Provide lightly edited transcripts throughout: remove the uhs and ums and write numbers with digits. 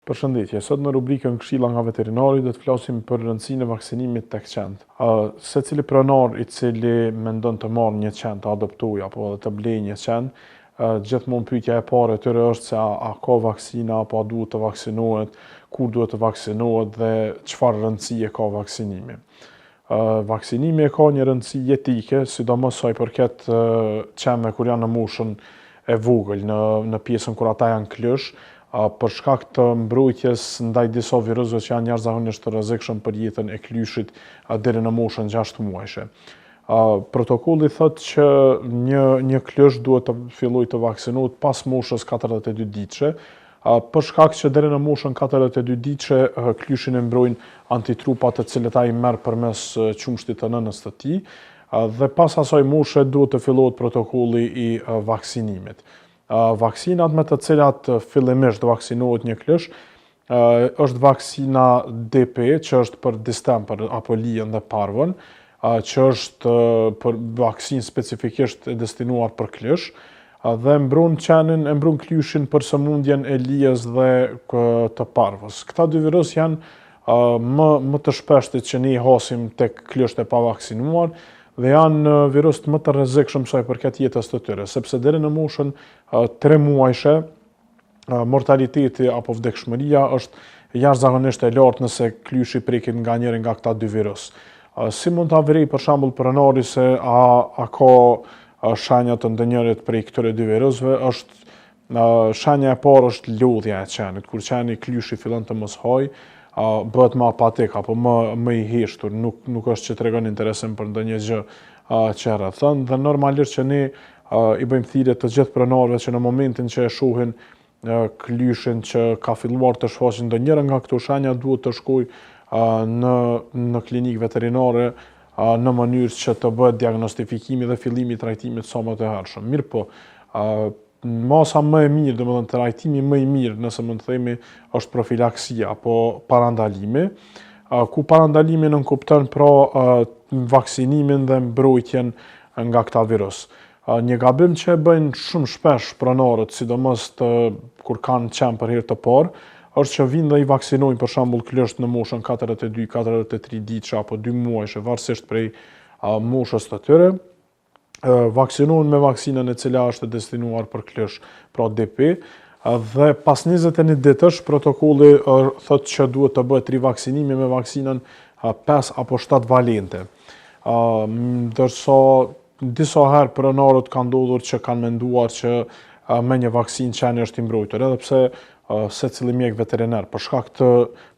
Përshëndetje, sot në rubrikën Këshilla nga veterinari do të flasim për rëndësinë e vaksinimit tek qentë. Secili pronar i cili mendon të marrë një qen, të adoptojë apo edhe të blejë një qen, gjithmonë pyetja e parë e tyre është se a ka vaksina apo a duhet të vaksinohet, kur duhet të vaksinohet dhe çfarë rëndësie ka vaksinimi. Vaksinimi ka një rëndësi jetike, sidomos sa i përket qenëve kur janë në moshën e vogël, në pjesën kur ata janë klësh, për shkak të mbrojtjes ndaj disa virusëve që janë jashtëzakonisht të rrezikshëm për jetën e klyshit deri në moshën 6 muajshe. Protokolli thotë që një klysh duhet të fillojë të vaksinohet pas moshës 42 ditëshe, për shkak që deri në moshën 42 ditëshe klyshin e mbrojnë antitrupa të cilët ai merr përmes qumshtit të nënës të tij, dhe pas asaj moshe duhet të fillohet protokolli i vaksinimit. Vaksinat me të cilat fillimisht vaksinohet një klysh është vaksina DP, që është për distemper apo lijen dhe parvën, që është për vaksinë specifikisht e destinuar për klysh, dhe mbron qenin, e mbron klyshin për sëmundjen e lijes dhe të parvës. Këta dy virus janë më të shpeshtit që ne i hasim tek klysht e pavaksinuar, dhe janë virus më të rrezikshëm sa i përket jetës të tyre, sepse deri në moshën 3 muajshe mortaliteti apo vdekshmëria është jashtëzakonisht e lartë nëse klyshi preket nga njëri nga këta dy virus. Si mund ta vrej për shembull pronari se a ka shenja të ndonjërit prej këtyre dy virusëve, shenja e parë është lodhja e qenit, kur qeni klyshi fillon të mos hajë, bëhet më apatik apo më i heshtur, nuk është që tregon interesim për ndonjë gjë që rrethon, dhe normalisht që ne i bëjmë thirrje të gjithë pronarëve që në momentin që e shohin klyshin që ka filluar të shfaqet ndonjëra nga këto shenja, duhet të shkojë në klinikë veterinare në mënyrë që të bëhet diagnostifikimi dhe fillimi i trajtimit sa më të hershëm. Mirëpo, masa më e mirë, domethënë trajtimi më i mirë, nëse mund të themi, është profilaksia apo parandalimi, ku parandalimi nënkupton pra vaksinimin dhe mbrojtjen nga këta virus. Një gabim që e bëjnë shumë shpesh pronarët, sidomos kur kanë qenë për herë të parë, është që vinë dhe i vaksinojnë për shembull klysht në moshën 42-43 ditëshe apo 2 muajshe, varësisht prej moshës të tyre. Vaksinohen me vaksinën e cila është destinuar për klysh, pra DP, dhe pas 21 ditësh protokolli thotë që duhet të bëhet rivaksinimi me vaksinën 5 apo 7 valente. Ndërsa disa herë pronarët kanë ndodhur që kanë menduar që me një vaksinë qeni është i mbrojtur, edhe pse secili mjek veterinar për shkak të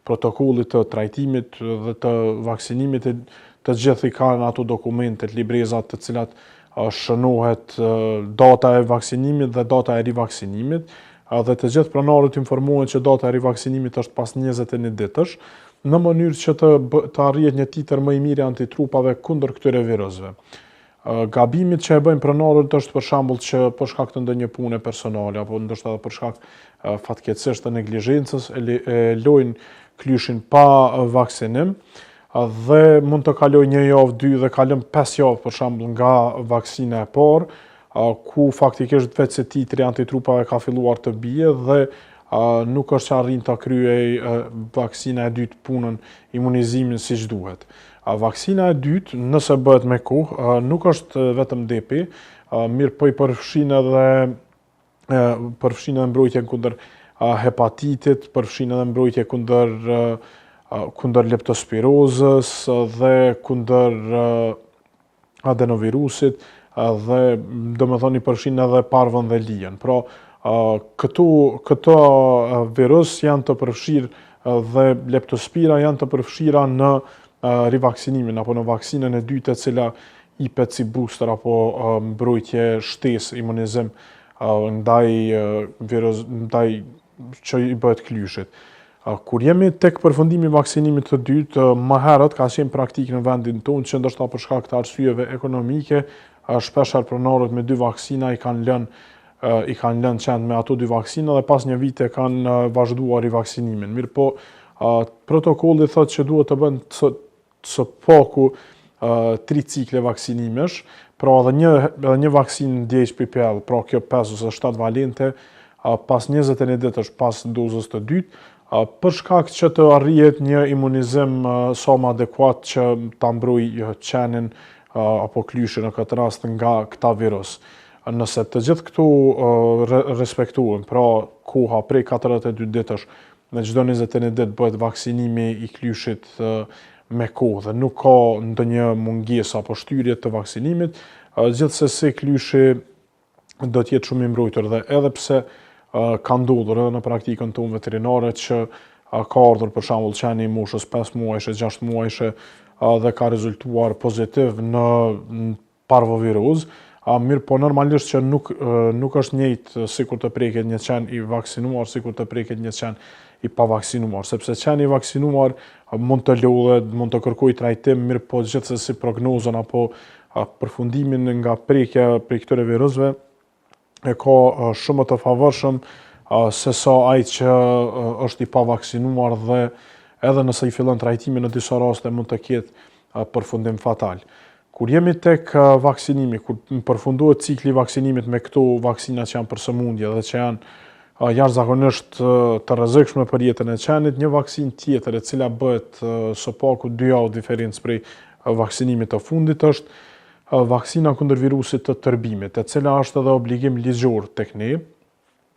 protokollit të trajtimit dhe të vaksinimit të gjithë i kanë ato dokumente, librezat të cilat shënohet data e vaksinimit dhe data e rivaksinimit, dhe të gjithë pronarët informohen që data e rivaksinimit është pas 21 ditësh, në mënyrë që të arrihet një titër më i mirë antitrupave kundër këtyre virusëve. Gabimit që e bëjnë pronarët është për shembull që për shkak të ndonjë pune personale apo ndoshta edhe për shkak fatkeqësisht të neglizhencës e lojnë klyshin pa vaksinim, dhe mund të kaloj 1 javë, 2 dhe kalon 5 javë për shembull nga vaksina e parë, ku faktikisht vetë se titri antitrupave ka filluar të bie dhe nuk është që arrin të kryej vaksina e dytë punën, imunizimin siç duhet. Vaksina e dytë, nëse bëhet me kohë, nuk është vetëm DP, mirë po i përfshin edhe mbrojtjen kundër hepatitit, përfshin edhe mbrojtje kundër leptospirozës dhe kundër adenovirusit, dhe domethënë i përfshin edhe parvën dhe lijen. Pra, këto virus janë të përfshirë dhe leptospira janë të përfshira në rivaksinimin apo në vaksinën e dytë e cila ipet si booster apo mbrojtje shtesë, imunizim ndaj që i bëhet klyshit. Kur jemi tek përfundimi i vaksinimit të dytë, më herët ka qenë praktikë në vendin tonë që ndoshta për shkak të arsyeve ekonomike, shpeshherë pronarët me 2 vaksina i kanë lënë qenë me ato 2 vaksina dhe pas një vite kanë vazhduar rivaksinimin. Mirëpo, protokolli thotë që duhet të bën së paku 3 cikle vaksinimesh, pra edhe një vaksinë DHPPL, pra kjo 5 ose 7 valente, pas 21 ditësh pas dozës të dytë, për shkak që të arrihet një imunizim sa më adekuat që ta mbrojë qenin apo klyshin në këtë rast nga këta virus. Nëse të gjithë këtu respektuhen, pra koha prej 42 ditësh në çdo 21 ditë bëhet vaksinimi i klyshit me kohë dhe nuk ka ndonjë mungesë apo shtyrje të vaksinimit, gjithsesi klyshi do të jetë shumë i mbrojtur dhe edhe pse ka ndodhur edhe në praktikën tonë veterinare që ka ardhur për shembull qeni i moshës 5 muajshe, 6 muajshe dhe ka rezultuar pozitiv në parvoviroz, mirë po normalisht që nuk është njëjtë sikur të preket një qen i vaksinuar, sikur të preket një qen i pavaksinuar, sepse qeni i vaksinuar mund të lodhet, mund të kërkojë trajtim, mirë po gjithsesi prognozën apo përfundimin nga prekja prej këtyre virusëve e ka shumë të favorshëm se sa ai që është i pavaksinuar dhe edhe nëse i fillon trajtimi në disa raste mund të ketë përfundim fatal. Kur jemi tek vaksinimi, kur përfundohet cikli i vaksinimit me këto vaksina që janë për sëmundje dhe që janë jashtëzakonisht të rrezikshme për jetën e qenit, një vaksinë tjetër e cila bëhet së paku 2 javë diferencë prej vaksinimit të fundit është vaksina kundër virusit të tërbimit, e cila është edhe obligim ligjor tek ne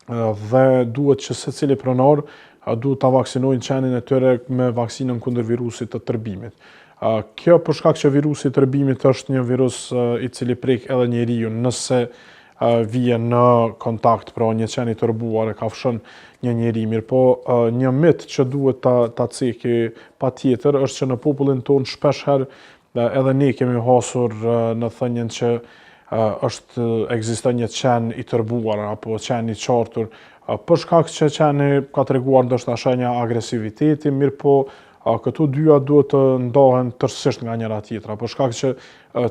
dhe duhet që secili pronar duhet ta vaksinojnë qenin e tyre me vaksinën kundër virusit të tërbimit. Kjo për shkak që virusi i tërbimit është një virus i cili prek edhe njeriu nëse vjen në kontakt, pra një qen i tërbuar e kafshon një njeri, mirë po një mit që duhet ta ceki patjetër është që në popullin tonë shpeshherë edhe ne kemi hasur në thënien që ekziston një qen i tërbuar apo qen i qartur, për shkak që qeni ka treguar ndoshta shenja agresiviteti, mirë po këto dyja duhet të ndahen tërësisht nga njëra tjetra, për shkak që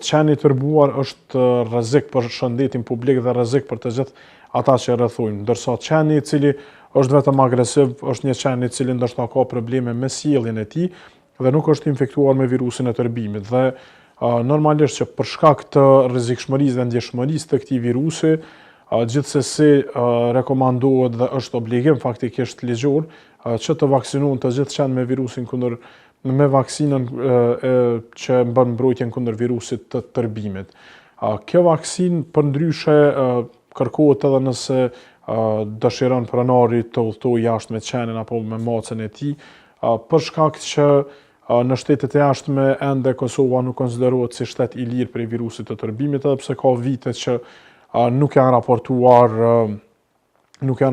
qeni i tërbuar është rrezik për shëndetin publik dhe rrezik për të gjithë ata që rrethojnë, ndërsa qeni i cili është vetëm agresiv është një qen i cili ndoshta ka probleme me sjelljen e tij dhe nuk është infektuar me virusin e tërbimit dhe normalisht që për shkak të rrezikshmërisë dhe ndjeshmërisë të këtij virusi, gjithsesi rekomandohet dhe është obligim faktikisht ligjor që të vaksinohen të gjithë qenë me virusin me vaksinën që bën mbrojtjen kundër virusit të tërbimit. Kjo vaksinë përndryshe kërkohet edhe nëse dëshiron pronari të udhtojë jashtë me qenin apo me macën e tij, për shkak që në shtetet e jashtme ende Kosova nuk konsiderohet si shtet i lirë prej virusit të tërbimit, edhe pse ka vite që nuk janë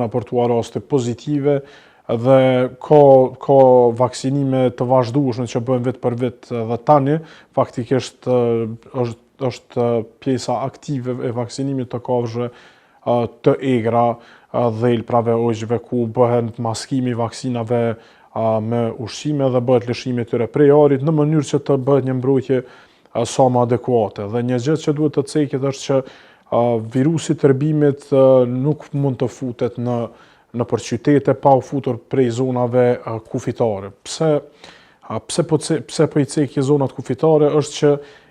raportuar raste pozitive dhe ka vaksinime të vazhdueshme që bëhen vit për vit dhe tani faktikisht është pjesa aktive e vaksinimit të kafshëve të egra, dhelprave, ojgjve ku bëhen maskimi vaksinave me ushqime dhe bëhet lëshimi tyre prej arit në mënyrë që të bëhet një mbrojtje sa më adekuate. Dhe një gjë që duhet të ceket është që virusi i tërbimit nuk mund të futet në qytete pa u futur prej zonave kufitare. Pse po i cekje zonat kufitare është që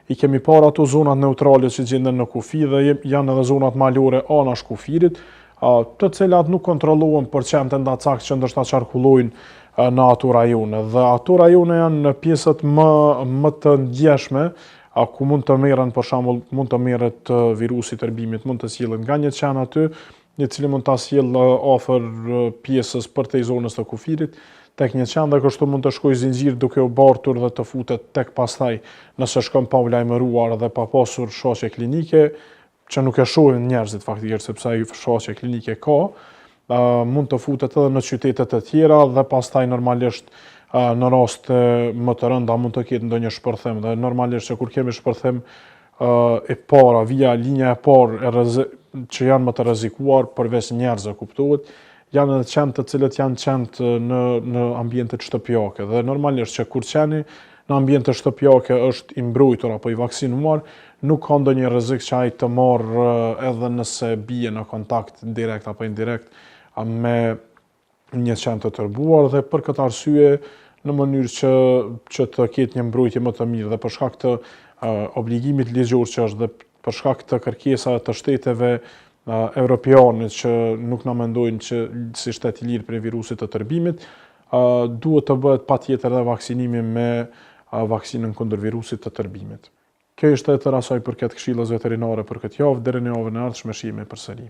i kemi parë ato zonat neutrale që gjenden në kufi dhe janë edhe zonat malore anash kufirit, të cilat nuk kontrollohen për qenë të ndacakt që ndoshta qarkullojnë në ato rajone. Dhe ato rajone janë në pjesët më të ndjeshme, ku mund të merren, për shembull, mund të merret virusi i tërbimit, mund të sjellet nga një qen aty, i cili mund ta sjellë afër pjesës përtej zonës të kufirit tek një qen dhe kështu mund të shkojë zinxhir duke u bartur dhe të futet tek pastaj nëse shkon pa u lajmëruar dhe pa pasur shaqe klinike, që nuk e shohin njerëzit faktikisht sepse ai shaqe klinike ka, mund të futet edhe në qytete të tjera dhe pastaj normalisht në raste më të rënda mund të ketë ndonjë shpërthim dhe normalisht që kur kemi shpërthim e para, via linja e parë që janë më të rrezikuar përveç njerëzve kuptohet, janë edhe qenë të cilët janë qenë në ambientet shtëpiake dhe normalisht që kur qeni në ambiente shtëpiake është i mbrojtur apo i vaksinuar, nuk ka ndonjë rrezik që ai të marrë edhe nëse bie në kontakt direkt apo indirekt me një qen të tërbuar dhe për këtë arsye në mënyrë që të ketë një mbrojtje më të mirë dhe për shkak të obligimit ligjor që është dhe për shkak të kërkesave të shteteve evropiane që nuk na mendojnë që si shtet i lirë prej virusit të tërbimit, duhet të bëhet patjetër edhe vaksinimi me vaksinën kundër virusit të tërbimit. Kjo ishte e tëra sa i përket këshillës veterinare për këtë javë, deri në javën e ardhshme shihemi përsëri.